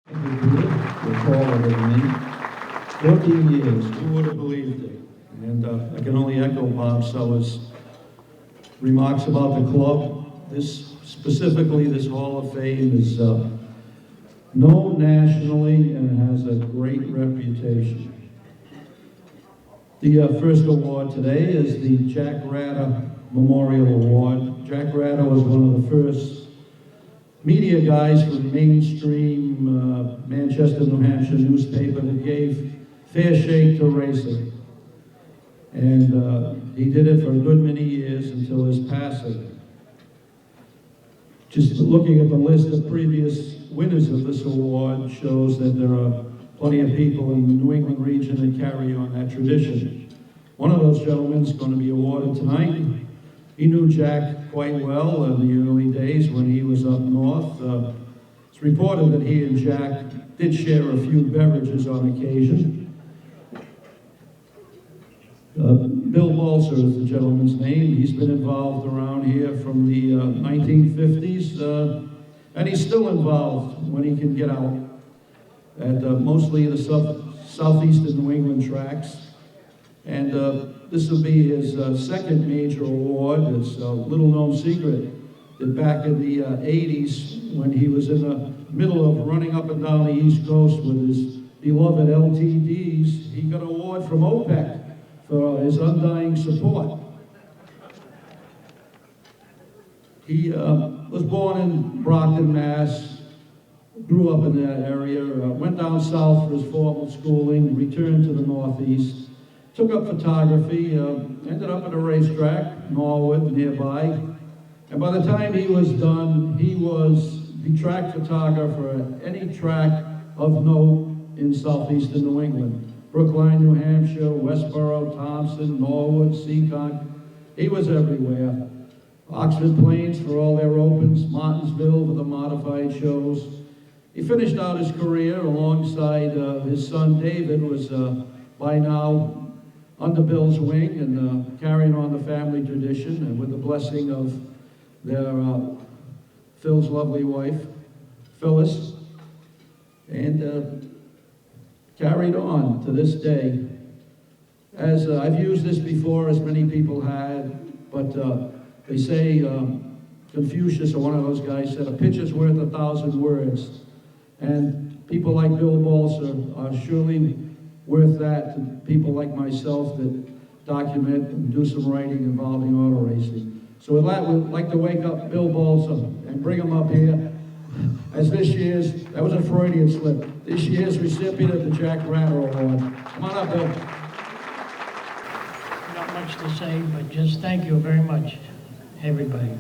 Thank you, Peter. You're taller than me. 14 years, who would have believed it? And I can only echo Bob Sellers' remarks about the club. Specifically, this Hall of Fame is known nationally and has a great reputation. The first award today is the Jack Ratta Memorial Award. Jack Ratta was one of the first media guys from mainstream Manchester, New Hampshire newspaper that gave fair shake to racing. And he did it for a good many years until his passing. Just looking at the list of previous winners of this award shows that there are plenty of people in the New England region that carry on that tradition. One of those gentlemen is going to be awarded tonight. He knew Jack quite well in the early days when he was up north. It's reported that he and Jack did share a few beverages on occasion. Bill Balser is the gentleman's name. He's been involved around here from the 1950s, and he's still involved when he can get out at mostly the southeastern New England tracks. And this will be his second major award. It's a little known secret that back in the 80s, when he was in the middle of running up and down the East Coast with his beloved LTDs, he got an award from OPEC for his undying support. He was born in Brockton, Mass., grew up in that area, went down south for his formal schooling, returned to the Northeast, took up photography, ended up at a racetrack, Norwood, nearby. And by the time he was done, he was the track photographer at any track of note in southeastern New England. Brookline, New Hampshire, Westboro, Thompson, Norwood, Seacon. He was everywhere. Oxford Plains for all their opens, Martinsville for the modified shows. He finished out his career alongside his son David, who was by now under Bill's wing and carrying on the family tradition, and with the blessing of their Phil's lovely wife, Phyllis, and carried on to this day. As I've used this before, as many people had, but they say Confucius, or one of those guys, said a picture's worth 1,000 words. And people like Bill Balser are surely worth that to people like myself that document and do some writing involving auto racing. So with that, we'd like to wake up Bill Balser and bring him up here as this year's, that was a Freudian slip, this year's recipient of the Jack Ratta Award. Come on up, Bill. Not much to say, but just thank you very much, everybody.